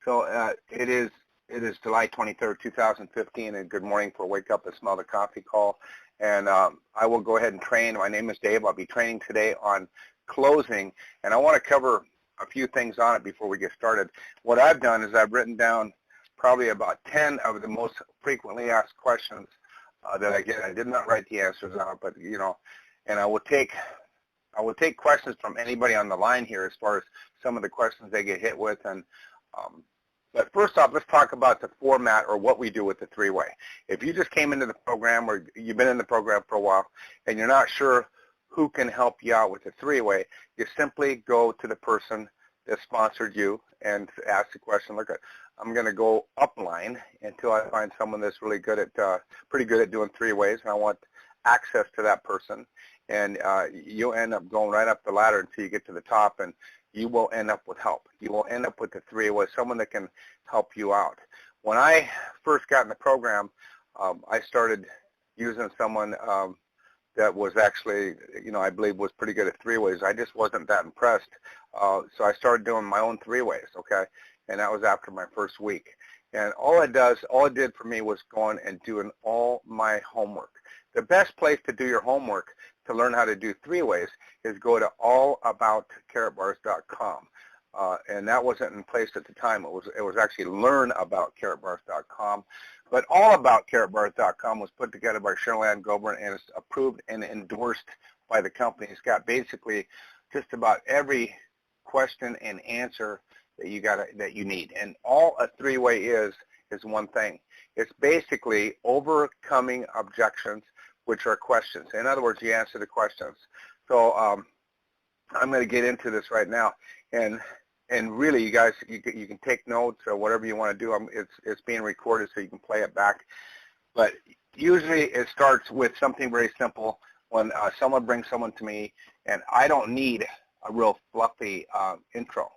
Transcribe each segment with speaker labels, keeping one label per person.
Speaker 1: So it is July 23rd, 2015, and good morning for Wake Up and Smell the Coffee call. And I will go ahead and train. My name is Dave. I'll be training today on closing, and I want to cover a few things on it before we get started. What I've done is I've written down probably about 10 of the most frequently asked questions that I get. I did not write the answers out, but and I will take questions from anybody on the line here as far as some of the questions they get hit with. And but first off, let's talk about the format or what we do with the three-way. If you just came into the program or you've been in the program for a while and you're not sure who can help you out with the three-way, you simply go to the person that sponsored you and ask the question. Look, I'm going to go upline until I find someone that's really good at, pretty good at doing three-ways, and I want access to that person. And you'll end up going right up the ladder until you get to the top, and you will end up with help. You will end up with the three-way, someone that can help you out. When I first got in the program, I started using someone that was actually, I believe was pretty good at three-ways. I just wasn't that impressed. So I started doing my own three-ways, okay? And that was after my first week. And all it did for me was going and doing all my homework. The best place to do your homework to learn how to do three-ways is go to allaboutkaratbars.com. And that wasn't in place at the time. It was actually learnaboutkaratbars.com. But allaboutkaratbars.com was put together by Cheryl Goburn, and it's approved and endorsed by the company. It's got basically just about every question and answer that you need. And all a three-way is one thing. It's basically overcoming objections, which are questions. In other words, you answer the questions. So I'm going to get into this right now, and really, you guys, you can take notes or whatever you want to do. It's being recorded, so you can play it back. But usually, it starts with something very simple. When someone brings someone to me, and I don't need a real fluffy intro.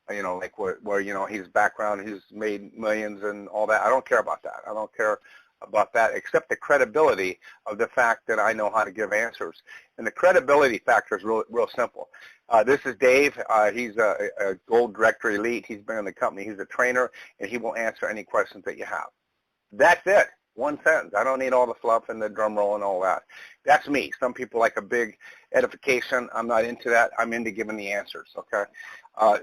Speaker 1: Like where his background, he's made millions and all that. I don't care about that. I don't care about that, except the credibility of the fact that I know how to give answers. And the credibility factor is real simple. This is Dave. He's a Gold Director Elite. He's been in the company. He's a trainer, and he will answer any questions that you have. That's it. One sentence. I don't need all the fluff and the drum roll and all that. That's me. Some people like a big edification. I'm not into that. I'm into giving the answers, okay?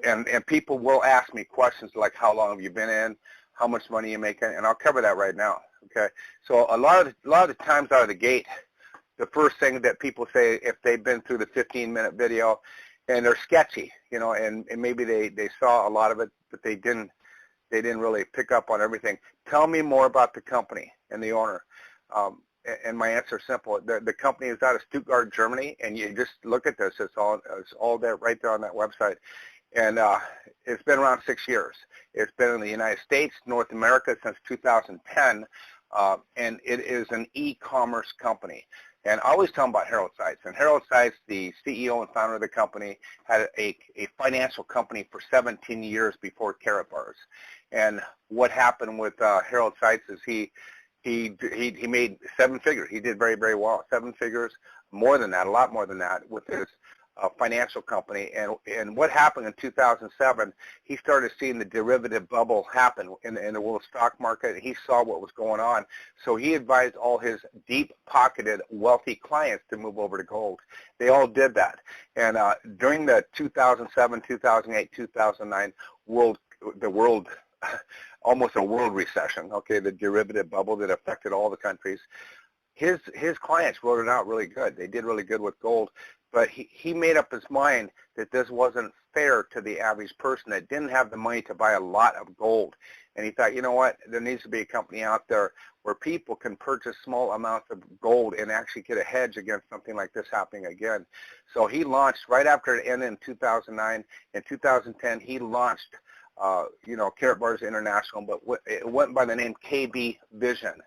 Speaker 1: And people will ask me questions like, how long have you been in? How much money are you making? And I'll cover that right now, okay? So a lot of the times out of the gate, the first thing that people say, if they've been through the 15-minute video and they're sketchy, and maybe they saw a lot of it, but they didn't really pick up on everything. Tell me more about the company and the owner. And my answer is simple. The company is out of Stuttgart, Germany, and you just look at this. It's all there, right there on that website. And it's been around 6 years. It's been in the United States, North America since 2010, and it is an e-commerce company. And I always tell them about Harold Seitz. And Harold Seitz, the CEO and founder of the company, had a financial company for 17 years before Karatbars. And what happened with Harold Seitz is he made 7 figures. He did very, very well. 7 figures, more than that, a lot more than that, with his financial company. And what happened in 2007, he started seeing the derivative bubble happen in the world stock market. He saw what was going on. So he advised all his deep-pocketed, wealthy clients to move over to gold. They all did that. And during the 2007, 2008, 2009 almost a world recession, okay, the derivative bubble that affected all the countries, his clients wrote it out really good. They did really good with gold. But he made up his mind that this wasn't fair to the average person that didn't have the money to buy a lot of gold. And he thought, you know what, there needs to be a company out there where people can purchase small amounts of gold and actually get a hedge against something like this happening again. So he launched right after it ended in 2009. In 2010, he launched, Karatbars International, but it went by the name KB Vision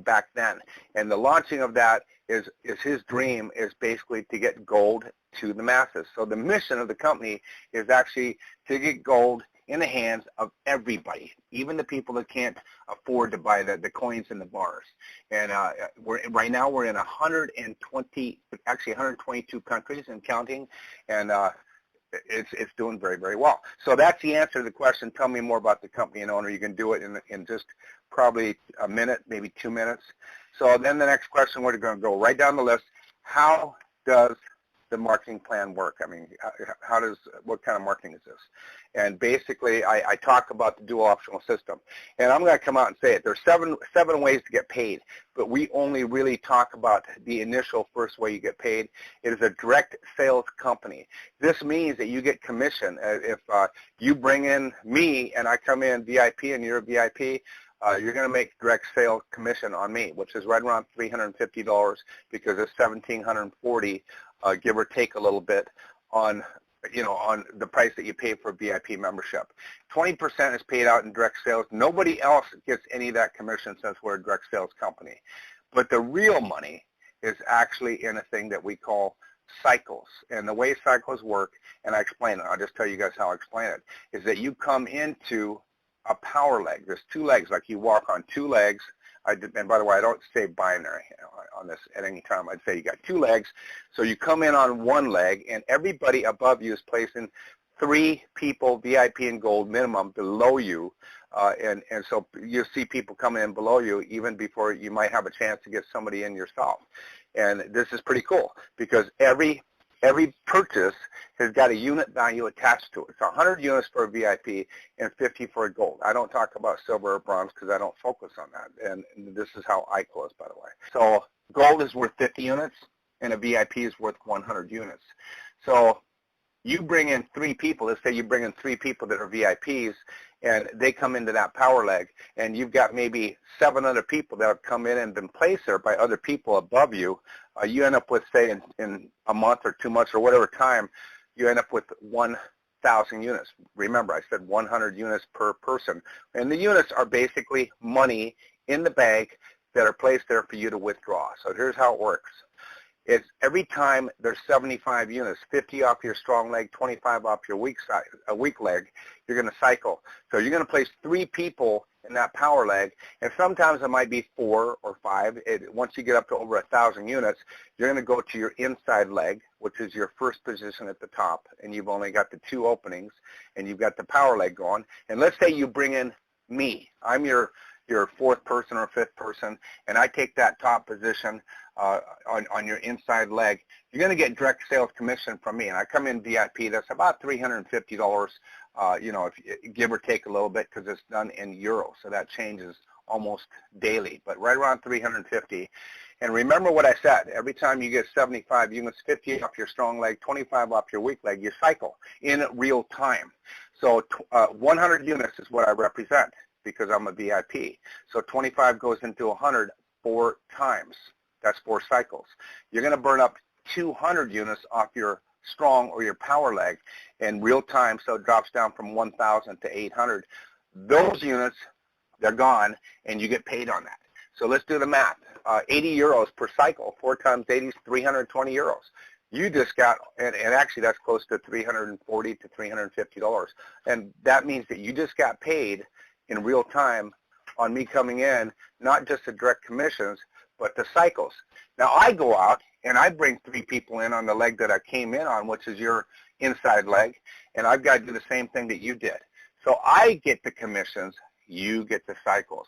Speaker 1: back then. And the launching of that is his dream is basically to get gold to the masses. So the mission of the company is actually to get gold in the hands of everybody, even the people that can't afford to buy the coins and the bars. And right now we're in 122 countries and counting. And it's doing very, very well. So that's the answer to the question. Tell me more about the company and owner. You can do it in just probably a minute, maybe 2 minutes. So then the next question, we're going to go right down the list. How does the marketing plan work? I mean, what kind of marketing is this? And basically, I talk about the dual optional system. And I'm going to come out and say it. There's seven ways to get paid, but we only really talk about the initial first way you get paid. It is a direct sales company. This means that you get commission. If you bring in me and I come in VIP and you're a VIP, you're going to make direct sales commission on me, which is right around $350 because it's $1,740, give or take a little bit, on the price that you pay for VIP membership. 20% is paid out in direct sales. Nobody else gets any of that commission since we're a direct sales company. But the real money is actually in a thing that we call cycles. And the way cycles work, and I explain it, I'll just tell you guys how I explain it, is that you come into a power leg. There's two legs, like you walk on two legs. And by the way, I don't say binary on this at any time. I'd say you got two legs. So you come in on one leg, and everybody above you is placing 3 people, VIP and gold minimum, below you. And so you see people coming in below you even before you might have a chance to get somebody in yourself. And this is pretty cool because every purchase has got a unit value attached to it. It's 100 units for a VIP and 50 for a gold. I don't talk about silver or bronze because I don't focus on that. And this is how I close, by the way. So gold is worth 50 units and a VIP is worth 100 units. So you bring in 3 people. Let's say you bring in 3 people that are VIPs, and they come into that power leg, and you've got maybe 7 other people that have come in and been placed there by other people above you. You end up with, say, in a month or 2 months or whatever time, you end up with 1,000 units. Remember, I said 100 units per person. And the units are basically money in the bank that are placed there for you to withdraw. So here's how it works. It's every time there's 75 units, 50 off your strong leg, 25 off your weak leg, you're going to cycle. So you're going to place 3 people in that power leg, and sometimes it might be 4 or 5. Once you get up to over 1,000 units, you're going to go to your inside leg, which is your first position at the top, and you've only got the 2 openings, and you've got the power leg going. And let's say you bring in me. I'm your 4th person or 5th person, and I take that top position on your inside leg. You're going to get direct sales commission from me, and I come in VIP. That's about $350, if give or take a little bit because it's done in euros, so that changes almost daily, but right around 350. And remember what I said, every time you get 75 units, 50 off your strong leg, 25 off your weak leg, you cycle in real time. So 100 units is what I represent because I'm a VIP. So 25 goes into 100 4 times. That's 4 cycles. You're going to burn up 200 units off your strong or your power leg in real time, so it drops down from 1,000 to 800. Those units, they're gone, and you get paid on that. So let's do the math. 80 euros per cycle, 4 times 80 is 320 euros. You just got, and actually that's close to $340 to $350. And that means that you just got paid in real time on me coming in, not just the direct commissions, but the cycles. Now I go out and I bring 3 people in on the leg that I came in on, which is your inside leg, and I've got to do the same thing that you did. So I get the commissions, you get the cycles.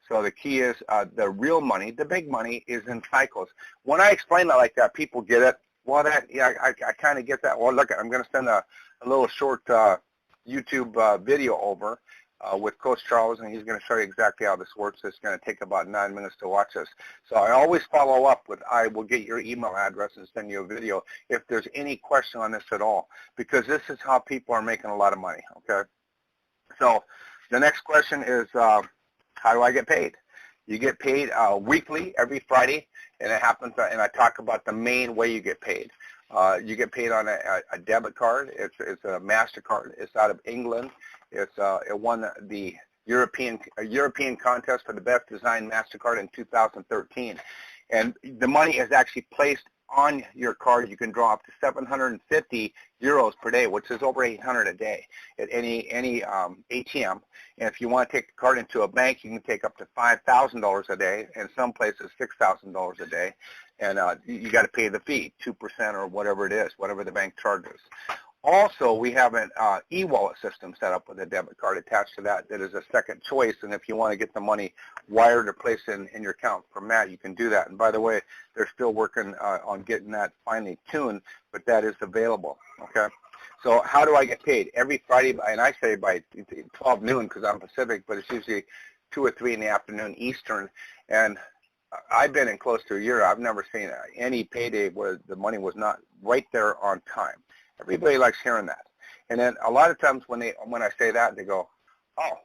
Speaker 1: So the key is the real money, the big money, is in cycles. When I explain it like that, people get it. Well, I kind of get that. Well, look, I'm going to send a little short YouTube video over with Coach Charles, and he's going to show you exactly how this works. It's going to take about 9 minutes to watch this. So I always follow up with, I will get your email address and send you a video if there's any question on this at all, because this is how people are making a lot of money, okay? So the next question is, how do I get paid? You get paid weekly, every Friday, and it happens, and I talk about the main way you get paid. You get paid on a debit card. It's a MasterCard. It's out of England. It won the European contest for the best designed MasterCard in 2013. And the money is actually placed on your card. You can draw up to 750 euros per day, which is over 800 a day at any ATM. And if you want to take the card into a bank, you can take up to $5,000 a day, and some places $6,000 a day. And you got to pay the fee, 2% or whatever it is, whatever the bank charges. Also, we have an e-wallet system set up with a debit card attached to that that is a second choice, and if you want to get the money wired or placed in your account from Matt, you can do that. And by the way, they're still working on getting that finally tuned, but that is available, okay? So how do I get paid? Every Friday, and I say by 12 noon because I'm Pacific, but it's usually 2 or 3 in the afternoon Eastern, and I've been in close to a year. I've never seen any payday where the money was not right there on time. Everybody likes hearing that. And then a lot of times when I say that, they go, oh,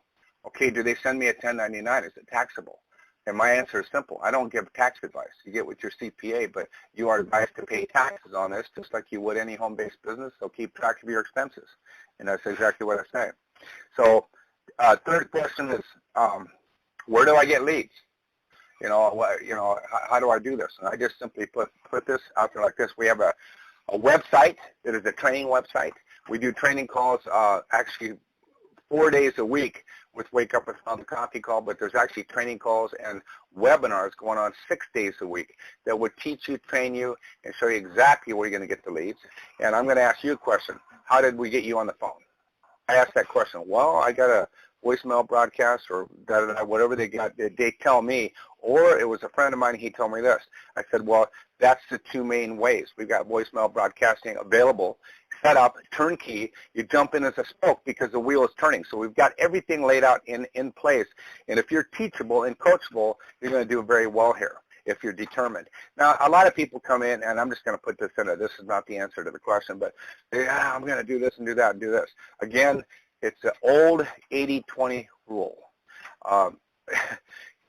Speaker 1: okay, do they send me a 1099? Is it taxable? And my answer is simple. I don't give tax advice. You get with your CPA, but you are advised to pay taxes on this just like you would any home-based business, so keep track of your expenses. And that's exactly what I say. So third question is, where do I get leads? How do I do this? And I just simply put this out there like this. We have a website that is a training website. We do training calls actually 4 days a week with Wake Up and Smell the Coffee Call, but there's actually training calls and webinars going on 6 days a week that would teach you, train you, and show you exactly where you're going to get the leads. And I'm going to ask you a question. How did we get you on the phone? I asked that question. Well, I got a voicemail broadcast or whatever they got, they tell me, or it was a friend of mine, he told me this. I said, well, that's the 2 main ways. We've got voicemail broadcasting available, set up, turnkey. You jump in as a spoke because the wheel is turning. So we've got everything laid out in place. And if you're teachable and coachable, you're going to do very well here if you're determined. Now, a lot of people come in, and I'm just going to put this in there. This is not the answer to the question, but I'm going to do this and do that and do this. Again, it's the old 80-20 rule.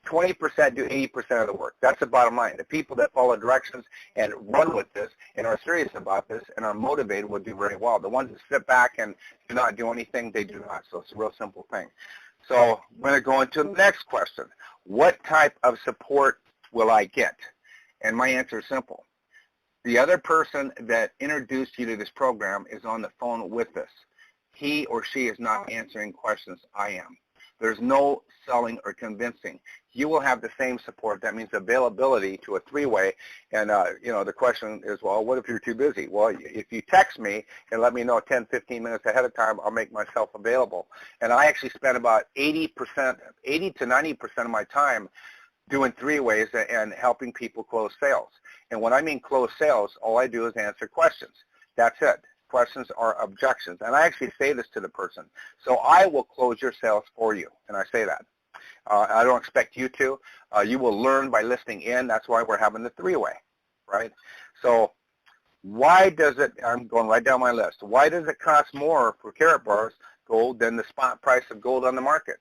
Speaker 1: 20% do 80% of the work. That's the bottom line. The people that follow directions and run with this and are serious about this and are motivated will do very well. The ones that sit back and do not do anything, they do not. So it's a real simple thing. So I'm going to go into the next question. What type of support will I get? And my answer is simple. The other person that introduced you to this program is on the phone with us. He or she is not answering questions. I am. There's no selling or convincing. You will have the same support. That means availability to a three-way. And, the question is, well, what if you're too busy? Well, if you text me and let me know 10, 15 minutes ahead of time, I'll make myself available. And I actually spend about 80 to 90% of my time doing three-ways and helping people close sales. And when I mean close sales, all I do is answer questions. That's it. Questions are objections. And I actually say this to the person. So I will close your sales for you. And I say that. I don't expect you to. You will learn by listening in. That's why we're having the three-way, right? So why does it, I'm going right down my list, why does it cost more for Karatbars gold than the spot price of gold on the market?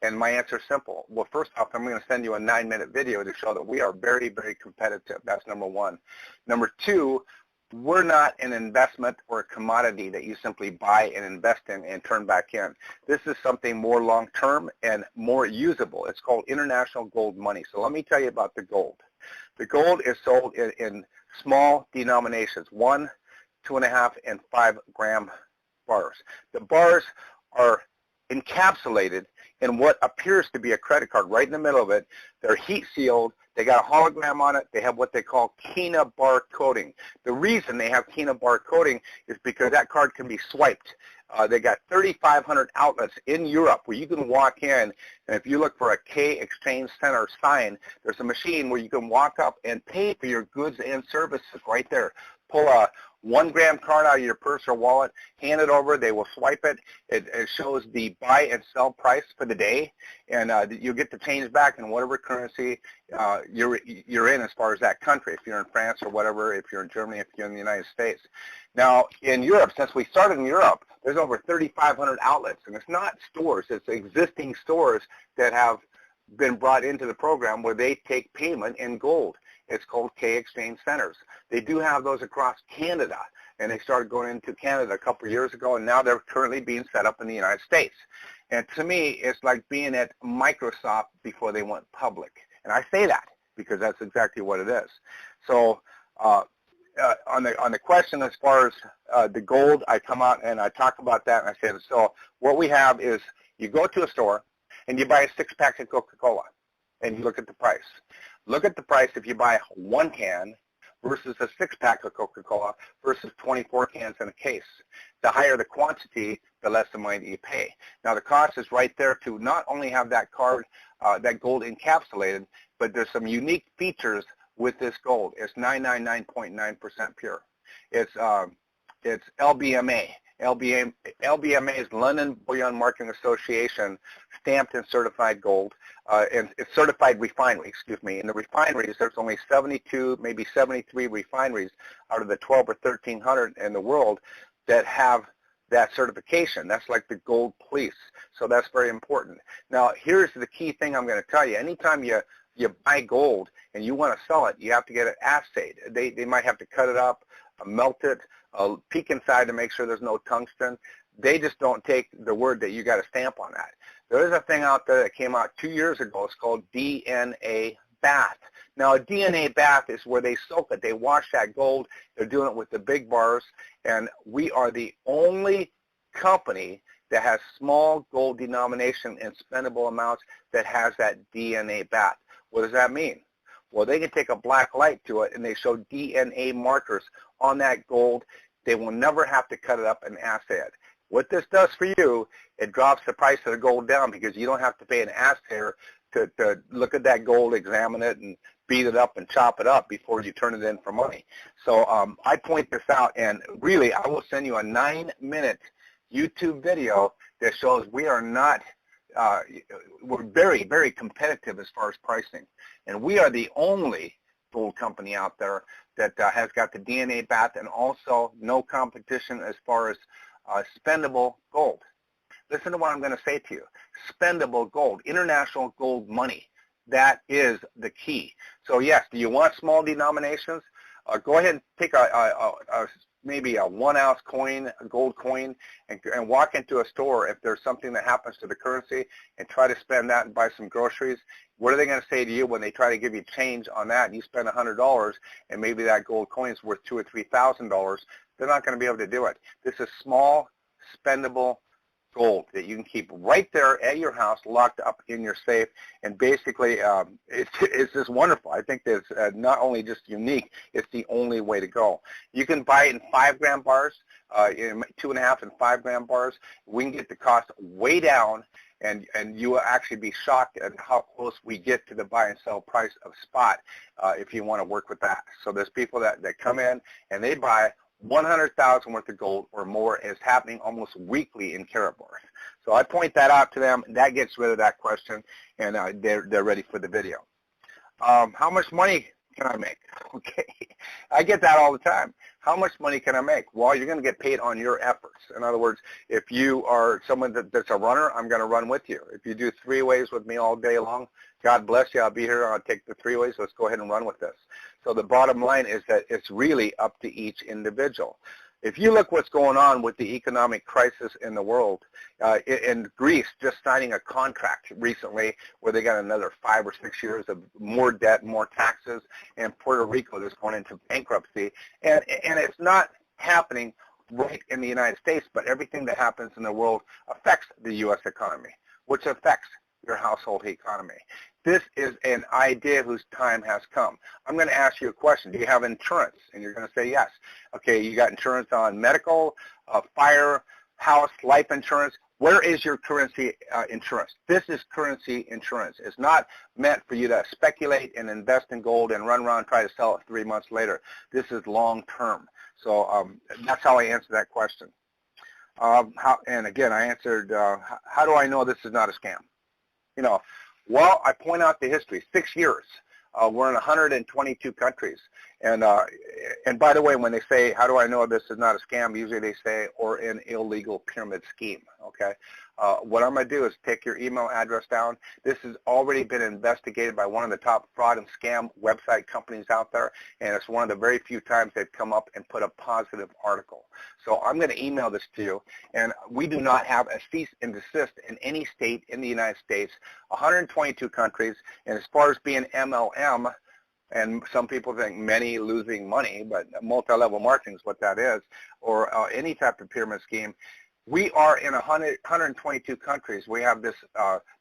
Speaker 1: And my answer is simple. Well, first off, I'm going to send you a 9-minute video to show that we are very, very competitive. That's number one. Number two, we're not an investment or a commodity that you simply buy and invest in and turn back in. This is something more long-term and more usable. It's called international gold money. So let me tell you about the gold. The gold is sold in small denominations, 1, 2.5, and 5 gram bars. The bars are encapsulated in what appears to be a credit card right in the middle of it. They're heat sealed. They got a hologram on it. They have what they call Kina bar coating. The reason they have Kina bar coating is because that card can be swiped. They got 3,500 outlets in Europe where you can walk in, and if you look for a K Exchange Center sign, there's a machine where you can walk up and pay for your goods and services right there. Pull a 1 gram card out of your purse or wallet, hand it over, they will swipe it. It shows the buy and sell price for the day, and you'll get the change back in whatever currency you're in as far as that country. If you're in France or whatever, if you're in Germany, if you're in the United States. Now, in Europe, since we started in Europe, there's over 3,500 outlets, and it's not stores, it's existing stores that have been brought into the program where they take payment in gold. It's called K Exchange Centers. They do have those across Canada, and they started going into Canada a couple of years ago, and now they're currently being set up in the United States. And to me, it's like being at Microsoft before they went public. And I say that because that's exactly what it is. So on the question as far as the gold, I come out and I talk about that, and I say, so what we have is you go to a store, and you buy a 6-pack of Coca-Cola, and you look at the price. Look at the price if you buy 1 can versus a 6-pack of Coca-Cola versus 24 cans in a case. The higher the quantity, the less the money you pay. Now the cost is right there to not only have that card, that gold encapsulated, but there's some unique features with this gold. It's 999.9% pure. It's LBMA. LBMA is London Bullion Marketing Association stamped and certified gold. And it's certified refinery, excuse me. In the refineries, there's only 72, maybe 73 refineries out of the 12 or 1,300 in the world that have that certification. That's like the gold police. So that's very important. Now, here's the key thing I'm going to tell you. Anytime you buy gold and you want to sell it, you have to get it assayed. They might have to cut it up, melt it, peek inside to make sure there's no tungsten. They just don't take the word that you got a stamp on that. There is a thing out there that came out 2 years ago. It's called DNA bath. Now, a DNA bath is where they soak it. They wash that gold. They're doing it with the big bars. And we are the only company that has small gold denomination and spendable amounts that has that DNA bath. What does that mean? Well, they can take a black light to it, and they show DNA markers on that gold. They will never have to cut it up and assay it. What this does for you, it drops the price of the gold down because you don't have to pay an assayer to look at that gold, examine it, and beat it up and chop it up before you turn it in for money. So I point this out, and really I will send you a 9-minute YouTube video that shows we are not, we're very, very competitive as far as pricing. And we are the only gold company out there that has got the DNA bath and also no competition as far as spendable gold. Listen to what I'm going to say to you. Spendable gold, international gold money. That is the key. So yes, do you want small denominations? Go ahead and take maybe a 1-ounce coin, a gold coin, and walk into a store if there's something that happens to the currency and try to spend that and buy some groceries. What are they going to say to you when they try to give you change on that and you spend $100 and maybe that gold coin is worth $2,000 or $3,000? They're not going to be able to do it. This is small, spendable gold that you can keep right there at your house, locked up in your safe, and basically it's just wonderful. I think that's not only just unique, it's the only way to go. You can buy it in 5-gram bars, in 2.5 and 5-gram bars. We can get the cost way down, and you will actually be shocked at how close we get to the buy and sell price of spot if you want to work with that. So there's people that come in and they buy 100,000 worth of gold or more. Is happening almost weekly in Karatbars. So I point that out to them. That gets rid of that question, and they're ready for the video. How much money can I make? Okay, I get that all the time. How much money can I make? Well, you're going to get paid on your efforts. In other words, if you are someone that's a runner, I'm going to run with you. If you do 3-ways with me all day long, God bless you. I'll be here. I'll take the 3-ways. Let's go ahead and run with this. So the bottom line is that it's really up to each individual. If you look what's going on with the economic crisis in the world, in Greece just signing a contract recently where they got another 5 or 6 years of more debt, more taxes, and Puerto Rico is going into bankruptcy. And it's not happening right in the United States, but everything that happens in the world affects the U.S. economy, which affects your household economy. This is an idea whose time has come. I'm going to ask you a question. Do you have insurance? And you're going to say yes. Okay, you got insurance on medical, fire, house, life insurance. Where is your currency insurance? This is currency insurance. It's not meant for you to speculate and invest in gold and run around and try to sell it 3 months later. This is long term. So that's how I answer that question. And again, I answered, how do I know this is not a scam? You know, well, I point out the history, 6 years. We're in 122 countries. And by the way, when they say, how do I know this is not a scam, usually they say, or an illegal pyramid scheme, okay? What I'm going to do is take your email address down. This has already been investigated by one of the top fraud and scam website companies out there, and it's one of the very few times they've come up and put a positive article. So I'm going to email this to you, and we do not have a cease and desist in any state in the United States, 122 countries, and as far as being MLM, and some people think many losing money, but multi-level marketing is what that is, or any type of pyramid scheme. We are in 122 countries. We have this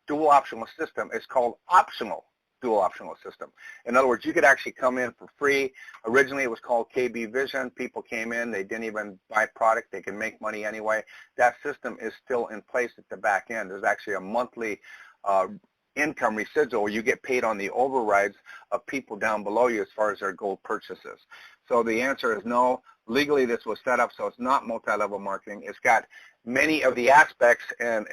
Speaker 1: dual optional system. It's called optional dual optional system. In other words, you could actually come in for free. Originally, it was called KB Vision. People came in. They didn't even buy product. They can make money anyway. That system is still in place at the back end. There's actually a monthly income residual. You get paid on the overrides of people down below you as far as their gold purchases. So the answer is no. Legally, this was set up so it's not multi-level marketing. It's got many of the aspects and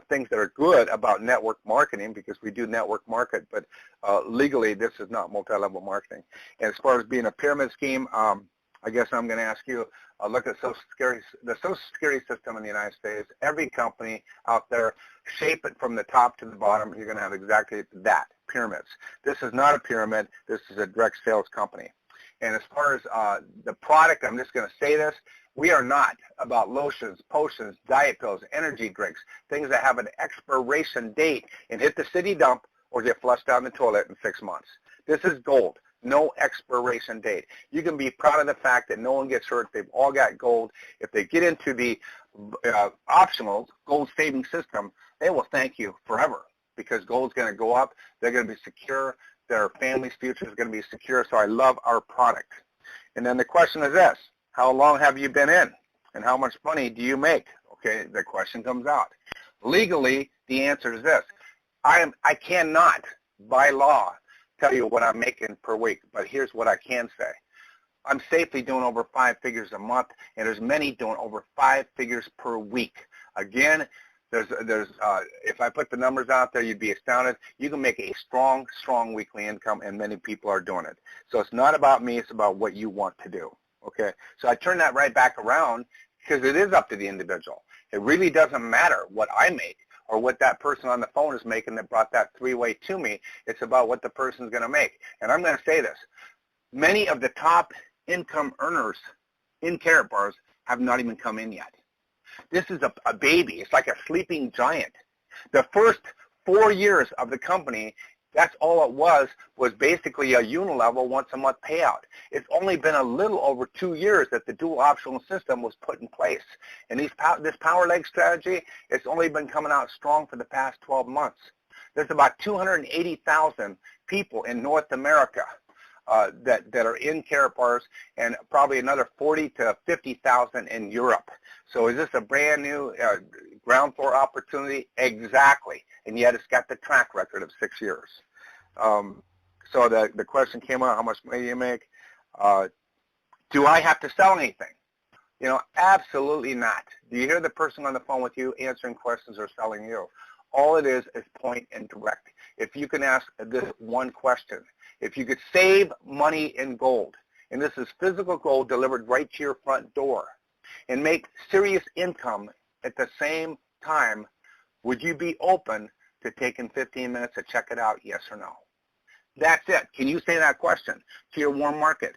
Speaker 1: things that are good about network marketing, because we do network market, but legally this is not multi-level marketing. And as far as being a pyramid scheme, I guess I'm going to ask you, look at the Social Security system in the United States. Every company out there, shape it from the top to the bottom. You're going to have exactly that, pyramids. This is not a pyramid. This is a direct sales company. And as far as the product, I'm just going to say this, we are not about lotions, potions, diet pills, energy drinks, things that have an expiration date and hit the city dump or get flushed down the toilet in 6 months. This is gold, no expiration date. You can be proud of the fact that no one gets hurt. They've all got gold. If they get into the optional gold saving system, they will thank you forever, because gold's going to go up. They're going to be secure. Their family's future is going to be secure. So I love our product. And then the question is this: how long have you been in, and how much money do you make? Okay, the question comes out. Legally, the answer is this: I cannot, by law, tell you what I'm making per week, but here's what I can say. I'm safely doing over 5 figures a month, and there's many doing over 5 figures per week. Again, if I put the numbers out there, you'd be astounded. You can make a strong weekly income, and many people are doing it. So it's not about me, it's about what you want to do. Okay, so I turn that right back around, because it is up to the individual. It really doesn't matter what I make or what that person on the phone is making that brought that three-way to me. It's about what the person's going to make. And I'm going to say this: many of the top income earners in Karatbars have not even come in yet. This is a baby. It's like a sleeping giant. The first 4 years of the company, that's all it was basically a unilevel once-a-month payout. It's only been a little over 2 years that the dual optional system was put in place. And this power leg strategy, it's only been coming out strong for the past 12 months. There's about 280,000 people in North America that are in Karatbars, and probably another 40 to 50,000 in Europe. So is this a brand new ground floor opportunity? Exactly. And yet it's got the track record of 6 years. So the question came out: how much money do you make? Do I have to sell anything? You know, absolutely not. Do you hear the person on the phone with you answering questions or selling you? All it is point and direct. If you can ask this one question: if you could save money in gold, and this is physical gold delivered right to your front door, and make serious income at the same time, would you be open to taking 15 minutes to check it out, yes or no? That's it. Can you say that question to your warm market?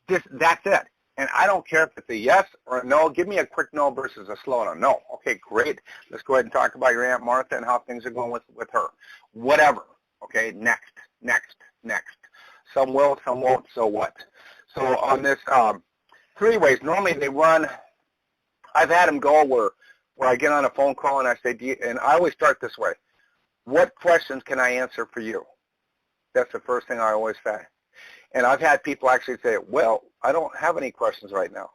Speaker 1: That's it. And I don't care if it's a yes or a no. Give me a quick no versus a slow no. Okay, great. Let's go ahead and talk about your Aunt Martha and how things are going with her. Whatever. Okay, next. Some will, some won't, so what? So on this 3 ways, normally they run, I've had them go where I get on a phone call and I say, and I always start this way: what questions can I answer for you? That's the first thing I always say. And I've had people actually say, well, I don't have any questions right now.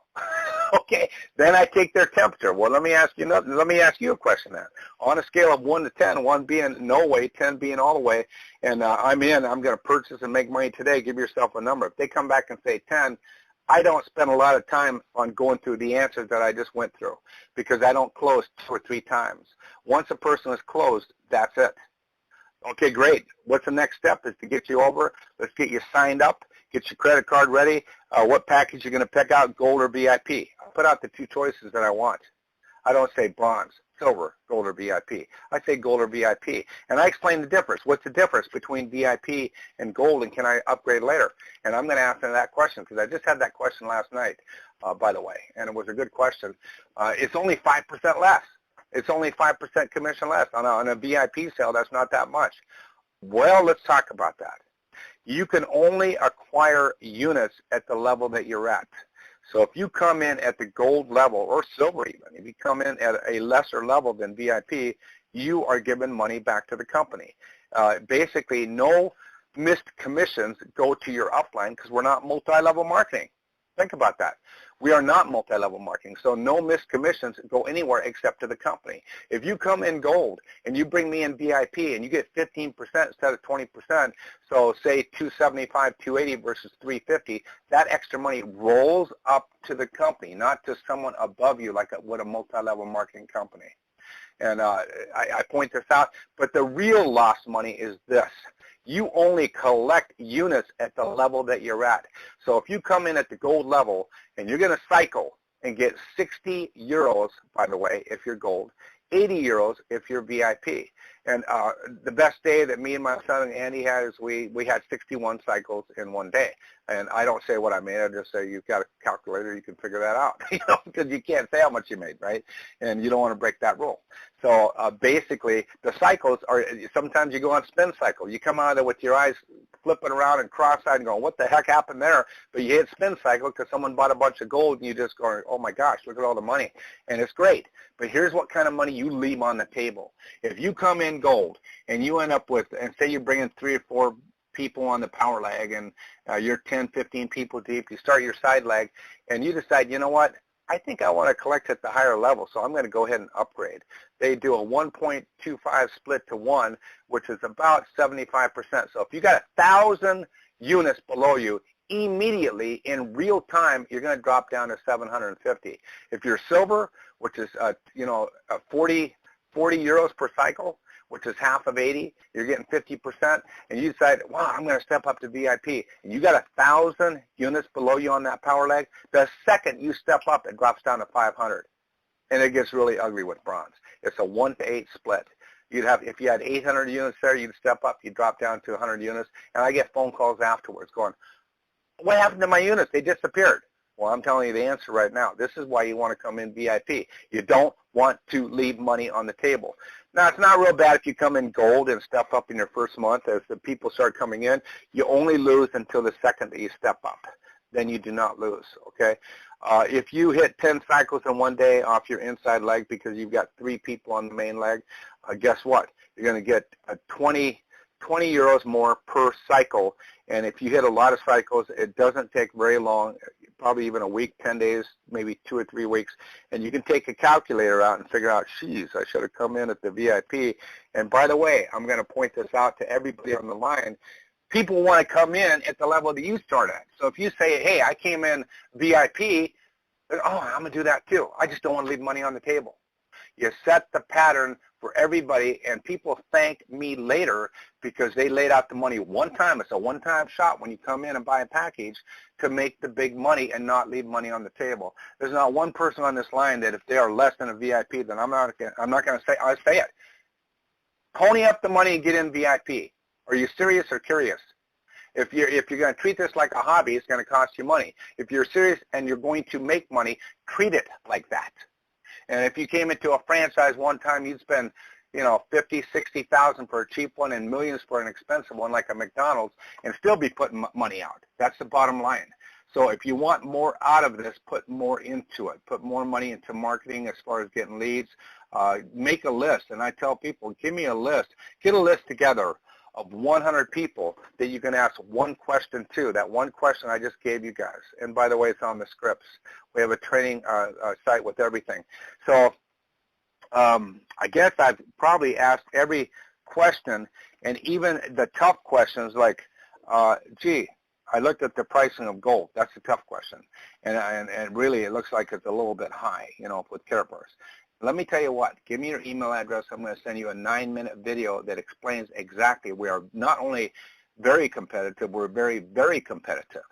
Speaker 1: Okay, then I take their temperature. Well, let me ask you a question then. On a scale of 1 to 10, 1 being no way, 10 being all the way, and I'm going to purchase and make money today, give yourself a number. If they come back and say 10, I don't spend a lot of time on going through the answers that I just went through, because I don't close 2 or 3 times. Once a person is closed, that's it. Okay, great. What's the next step is to get you over. Let's get you signed up, get your credit card ready. What package you're going to pick out, gold or VIP. I put out the 2 choices that I want. I don't say bronze, silver, gold, or VIP. I say gold or VIP. And I explain the difference. What's the difference between VIP and gold, and can I upgrade later? And I'm going to answer that question, because I just had that question last night, by the way, and it was a good question. It's only 5% less. It's only 5% commission less. On a VIP sale, that's not that much. Well, let's talk about that. You can only acquire units at the level that you're at. So if you come in at the gold level, or silver even, if you come in at a lesser level than VIP, you are giving money back to the company. Basically, no missed commissions go to your upline because we're not multi-level marketing. Think about that. We are not multi-level marketing, so no missed commissions go anywhere except to the company. If you come in gold and you bring me in VIP and you get 15% instead of 20%, so say 275, 280 versus 350, that extra money rolls up to the company, not to someone above you like with a multi-level marketing company. And I point this out, but the real lost money is this. You only collect units at the level that you're at. So if you come in at the gold level and you're going to cycle and get 60 euros, by the way, if you're gold, 80 euros if you're VIP. And the best day that me and my son Andy had is we had 61 cycles in one day. And I don't say what I made. I just say you've got a calculator. You can figure that out, because you can't say how much you made, right? And you don't want to break that rule. So basically, the cycles are, sometimes you go on spin cycle. You come out of it with your eyes flipping around and cross-eyed and going, what the heck happened there? But you hit spin cycle because someone bought a bunch of gold and you just go, oh my gosh, look at all the money. And it's great. But here's what kind of money you leave on the table. If you come in gold and you end up with, and say you bring in 3 or 4 people on the power leg and you're 10, 15 people deep, you start your side leg and you decide, you know what, I think I want to collect at the higher level, so I'm going to go ahead and upgrade. They do a 1.25 split to 1, which is about 75%. So if you got 1,000 units below you, immediately in real time, you're going to drop down to 750. If you're silver, which is 40 euros per cycle, which is half of 80, you're getting 50%, and you decide, wow, I'm going to step up to VIP, and you got 1,000 units below you on that power leg, the second you step up, it drops down to 500, and it gets really ugly with bronze. It's a 1-to-8 split. You'd have, if you had 800 units there, you'd step up, you'd drop down to 100 units, and I get phone calls afterwards going, what happened to my units? They disappeared. Well, I'm telling you the answer right now. This is why you want to come in VIP. You don't want to leave money on the table. Now, it's not real bad if you come in gold and step up in your first month. As the people start coming in, you only lose until the second that you step up. Then you do not lose, okay? If you hit 10 cycles in one day off your inside leg because you've got 3 people on the main leg, guess what? You're going to get 20 euros more per cycle. And if you hit a lot of cycles, it doesn't take very long, probably even a week, 10 days, maybe 2 or 3 weeks. And you can take a calculator out and figure out, geez, I should have come in at the VIP. And by the way, I'm going to point this out to everybody on the line. People want to come in at the level that you start at. So if you say, hey, I came in VIP, oh, I'm going to do that too. I just don't want to leave money on the table. You set the pattern for everybody, and people thank me later because they laid out the money one time. It's a one-time shot when you come in and buy a package to make the big money and not leave money on the table. There's not one person on this line that if they are less than a VIP, then I'm not going to say, I'll say it. Pony up the money and get in VIP. Are you serious or curious? If you're going to treat this like a hobby, it's going to cost you money. If you're serious and you're going to make money, treat it like that. And if you came into a franchise one time, you'd spend, 50, 60,000 for a cheap one and millions for an expensive one like a McDonald's and still be putting money out. That's the bottom line. So if you want more out of this, put more into it. Put more money into marketing as far as getting leads. Make a list. And I tell people, give me a list. Get a list together of 100 people that you can ask one question to. That one question I just gave you guys. And by the way, it's on the scripts. We have a training site with everything. So I guess I've probably asked every question, and even the tough questions like, gee, I looked at the pricing of gold. That's a tough question. And really it looks like it's a little bit high, with Karatbars. Let me tell you what, give me your email address. I'm going to send you a 9-minute video that explains exactly. We are not only very competitive, we're very, very competitive.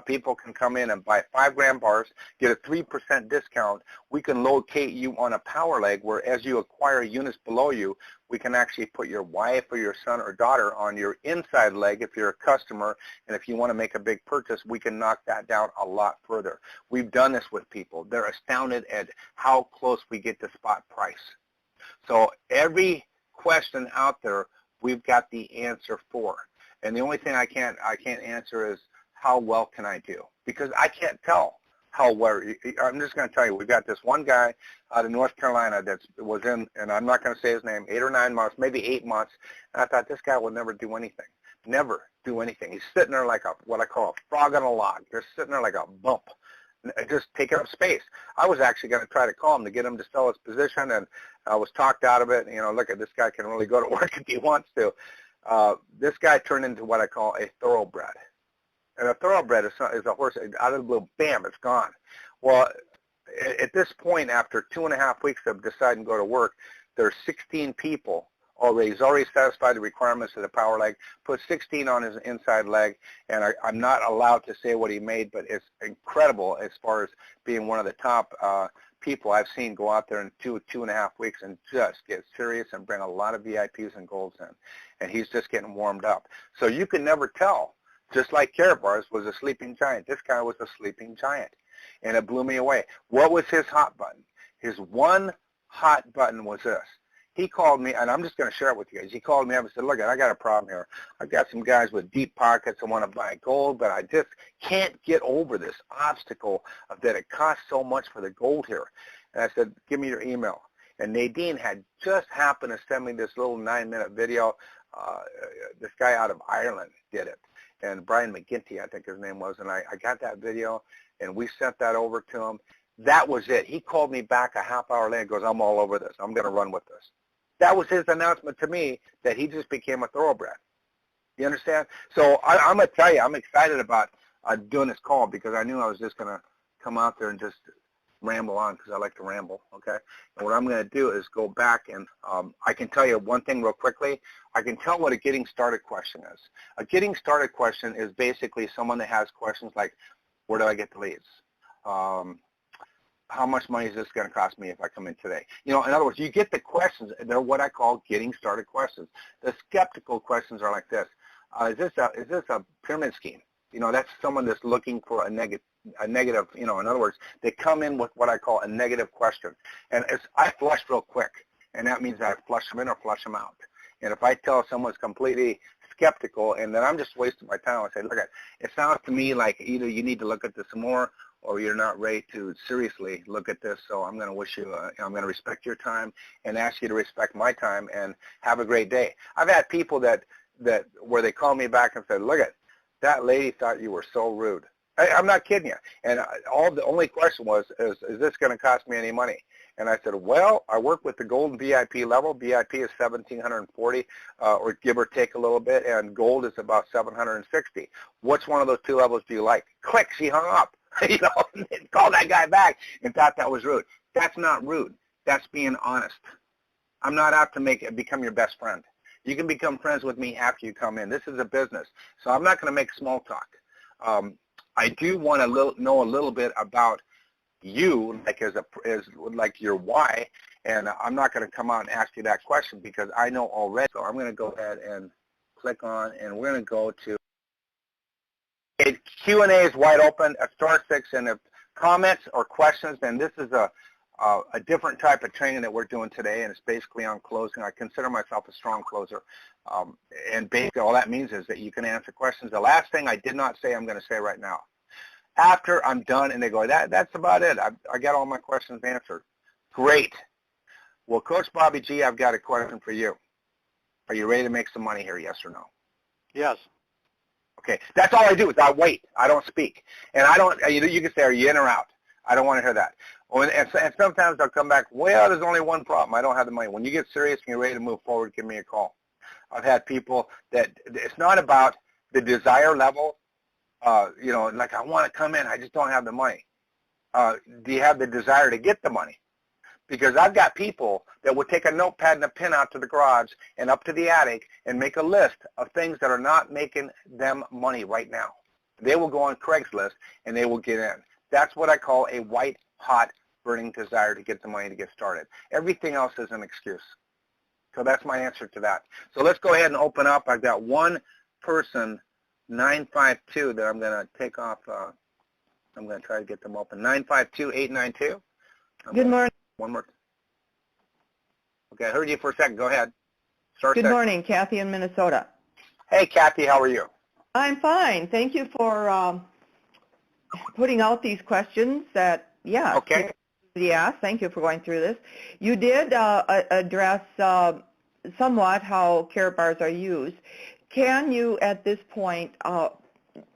Speaker 1: People can come in and buy 5-gram bars, get a 3% discount. We can locate you on a power leg where as you acquire units below you, we can actually put your wife or your son or daughter on your inside leg if you're a customer. And if you want to make a big purchase, we can knock that down a lot further. We've done this with people. They're astounded at how close we get to spot price. So every question out there, we've got the answer for. And the only thing I can't answer is how well can I do? Because I can't tell how well. I'm just going to tell you, we've got this one guy out of North Carolina that was in, and I'm not going to say his name, 8 or 9 months, maybe 8 months. And I thought this guy will never do anything. Never. do anything. He's sitting there like what I call a frog on a log. Just sitting there like a bump, just taking up space. I was actually going to try to call him to get him to sell his position, and I was talked out of it. Look, this guy can really go to work if he wants to. This guy turned into what I call a thoroughbred. And a thoroughbred is a horse, out of the blue, bam, it's gone. Well, at this point, after 2.5 weeks of deciding to go to work, there's 16 people already. He's already satisfied the requirements of the power leg, put 16 on his inside leg, and I'm not allowed to say what he made, but it's incredible as far as being one of the top people I've seen go out there in 2.5 weeks and just get serious and bring a lot of VIPs and golds in. And he's just getting warmed up. So you can never tell. Just like Karatbars was a sleeping giant, this guy was a sleeping giant. And it blew me away. What was his hot button? His one hot button was this. He called me, and I'm just going to share it with you guys. He called me up and said, look, I got a problem here. I've got some guys with deep pockets that want to buy gold, but I just can't get over this obstacle of that it costs so much for the gold here. And I said, give me your email. And Nadine had just happened to send me this little 9-minute video. This guy out of Ireland did it. And Brian McGinty, I think his name was, and I got that video, and we sent that over to him. That was it. He called me back a half hour later and goes, I'm all over this. I'm going to run with this. That was his announcement to me that he just became a thoroughbred. You understand? So I'm going to tell you, I'm excited about doing this call because I knew I was just going to come out there and just ramble on because I like to ramble, okay? And what I'm going to do is go back and I can tell you one thing real quickly. I can tell what a getting started question is. A getting started question is basically someone that has questions like, where do I get the leads? How much money is this going to cost me if I come in today? In other words, you get the questions. They're what I call getting started questions. The skeptical questions are like this. Is this a pyramid scheme? That's someone that's looking for a negative, in other words, they come in with what I call a negative question. And I flush real quick, and that means I flush them in or flush them out. And if I tell someone's completely skeptical and then I'm just wasting my time, I say, look, it sounds to me like either you need to look at this more or you're not ready to seriously look at this, so I'm going to wish you, I'm going to respect your time and ask you to respect my time and have a great day. I've had people that where they call me back and said, look, that lady thought you were so rude. I'm not kidding you. And the only question was, is this going to cost me any money? And I said, well, I work with the gold VIP level. VIP is 1,740, or give or take a little bit, and gold is about 760. Which one of those two levels do you like? Click, she hung up. Called that guy back and thought that was rude. That's not rude. That's being honest. I'm not out to become your best friend. You can become friends with me after you come in. This is a business, so I'm not going to make small talk. I do want to know a little bit about you, like your why, and I'm not going to come out and ask you that question because I know already. So I'm going to go ahead and click on, and we're going to go to Q&A is wide open at *6, and if comments or questions, then this is a different type of training that we're doing today, and it's basically on closing. I consider myself a strong closer, and basically all that means is that you can answer questions. The last thing I did not say, I'm going to say right now. After I'm done and they go, that's about it. I got all my questions answered. Great. Well, Coach Bobby G, I've got a question for you. Are you ready to make some money here, yes or no?
Speaker 2: Yes.
Speaker 1: Okay, that's all I do is I wait. I don't speak. And I don't, you can say, are you in or out? I don't want to hear that. And sometimes they'll come back, well, there's only one problem. I don't have the money. When you get serious and you're ready to move forward, give me a call. I've had people that it's not about the desire level, like I want to come in, I just don't have the money. Do you have the desire to get the money? Because I've got people that will take a notepad and a pen out to the garage and up to the attic and make a list of things that are not making them money right now. They will go on Craigslist and they will get in. That's what I call a white, hot, burning desire to get the money to get started. Everything else is an excuse. So that's my answer to that. So let's go ahead and open up. I've got one person, 952, that I'm going to take off. I'm going to try to get them open. 952-892.
Speaker 3: Good morning.
Speaker 1: One more. Okay, I heard you for a second. Go ahead.
Speaker 3: Good morning, Kathy in Minnesota.
Speaker 1: Hey, Kathy, how are you?
Speaker 3: I'm fine. Thank you for putting out these questions that, yeah.
Speaker 1: Okay.
Speaker 3: Yeah, thank you for going through this. You did address somewhat how Karatbars are used. can you at this point,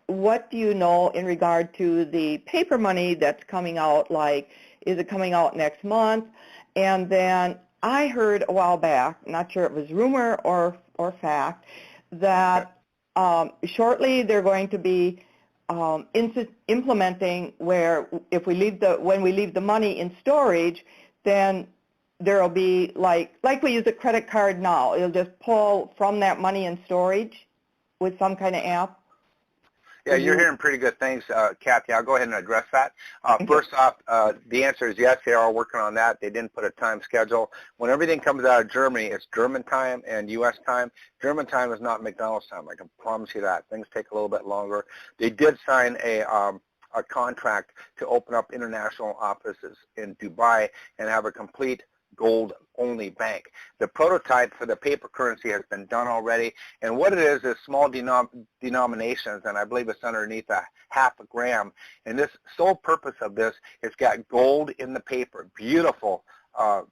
Speaker 3: what do you know in regard to the paper money that's coming out? Like, is it coming out next month? And then I heard a while back, not sure it was rumor or fact, that shortly they're going to be implementing where if we leave when we leave the money in storage, then there'll be like we use a credit card now. It'll just pull from that money in storage with some kind of app.
Speaker 1: Yeah, you're hearing pretty good things, Kathy. I'll go ahead and address that. First off, the answer is yes, they are working on that. They didn't put a time schedule. When everything comes out of Germany, it's German time and U.S. time. German time is not McDonald's time. I can promise you that. Things take a little bit longer. They did sign a contract to open up international offices in Dubai and have a complete gold-only bank. The prototype for the paper currency has been done already, and what it is small denominations, and I believe it's underneath a half a gram, and this sole purpose of this, it's got gold in the paper. Beautiful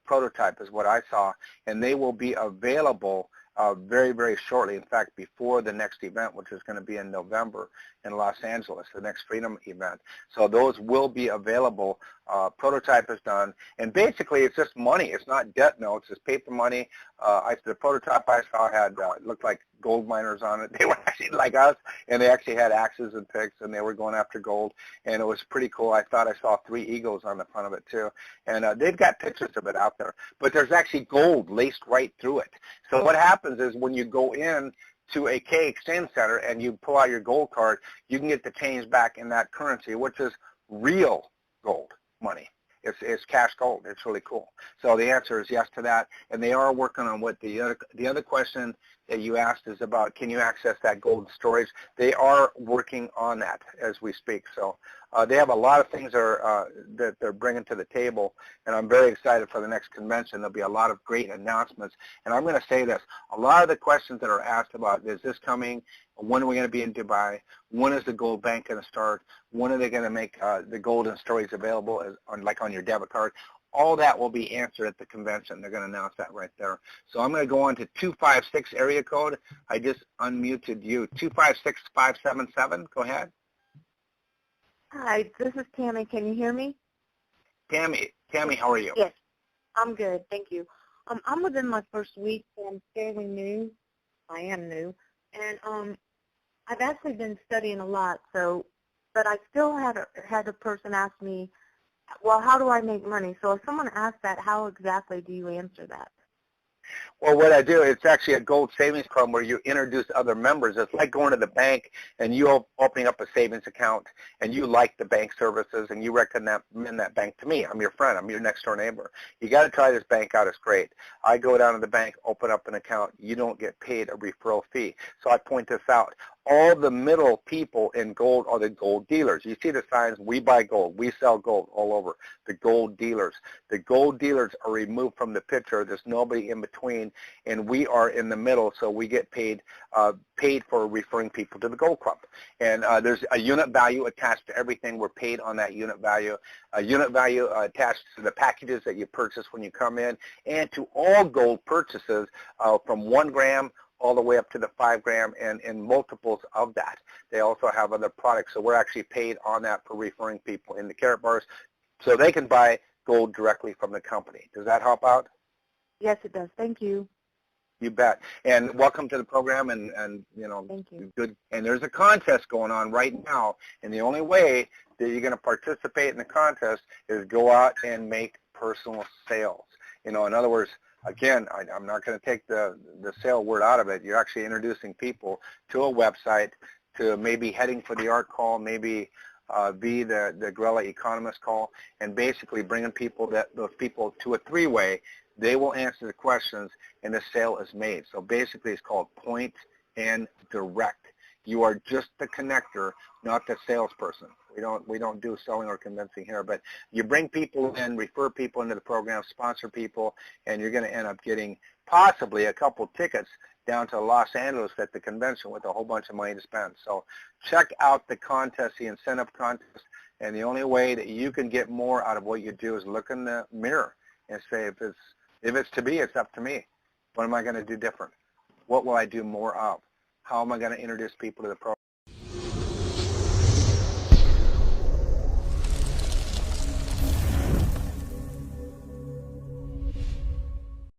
Speaker 1: prototype is what I saw, and they will be available very, very shortly. In fact, before the next event, which is going to be in November in Los Angeles, the next Freedom event. So those will be available. Prototype is done. And basically, it's just money. It's not debt notes. It's paper money. The prototype I saw had looked like gold miners on it. They were actually like us, and they actually had axes and picks, and they were going after gold. And it was pretty cool. I thought I saw 3 eagles on the front of it, too. And they've got pictures of it out there. But there's actually gold laced right through it. So what happens is when you go in to a K exchange center and you pull out your gold card, you can get the change back in that currency, which is real gold money. It's cash gold. It's really cool. So the answer is yes to that, and they are working on what the other question that you asked is about, can you access that gold storage? They are working on that as we speak. So they have a lot of things that they're bringing to the table, and I'm very excited for the next convention. There'll be a lot of great announcements, and I'm going to say this. A lot of the questions that are asked about, is this coming? When are we going to be in Dubai? When is the gold bank going to start? When are they going to make the gold and storage available like on your debit card? All that will be answered at the convention. They're going to announce that right there. So I'm going to go on to 256 area code. I just unmuted you. 256577. Go ahead.
Speaker 2: Hi, this is Tammy. Can you hear me?
Speaker 1: Tammy, how are you?
Speaker 2: Yes, I'm good. Thank you. I'm within my first week, so I'm fairly new. I am new. And I've actually been studying a lot, but I still had a person ask me, well, how do I make money? So if someone asks that, how exactly do you answer that?
Speaker 1: Well, what I do, it's actually a gold savings program where you introduce other members. It's like going to the bank and you opening up a savings account and you like the bank services and you recommend that bank to me. I'm your friend. I'm your next door neighbor. You got to try this bank out. It's great. I go down to the bank, open up an account. You don't get paid a referral fee. So I point this out. All the middle people in gold are the gold dealers. You see the signs, we buy gold, we sell gold all over, the gold dealers. The gold dealers are removed from the picture. There's nobody in between, and we are in the middle, so we get paid for referring people to the Gold Club. And there's a unit value attached to everything. We're paid on that unit value. A unit value attached to the packages that you purchase when you come in, and to all gold purchases from 1 gram all the way up to the 5 gram and multiples of that. They also have other products, so we're actually paid on that for referring people into Karatbars so they can buy gold directly from the company. Does that help out?
Speaker 2: Yes, it does. Thank you.
Speaker 1: You bet. And welcome to the program, and you know,
Speaker 2: thank you.
Speaker 1: Good. And there's a contest going on right now, and the only way that you're going to participate in the contest is go out and make personal sales. You know, in other words, again, I'm not going to take the sale word out of it. You're actually introducing people to a website, to maybe heading for the art call, maybe be the Guerrilla Economist call, and basically bringing those people to a 3-way. They will answer the questions, and the sale is made. So basically, it's called point and direct. You are just the connector, not the salesperson. We don't do selling or convincing here, but you bring people in, refer people into the program, sponsor people, and you're going to end up getting possibly a couple tickets down to Los Angeles at the convention with a whole bunch of money to spend. So check out the contest, the incentive contest, and the only way that you can get more out of what you do is look in the mirror and say, if it's to be, it's up to me. What am I going to do different? What will I do more of? How am I going to introduce people to the program?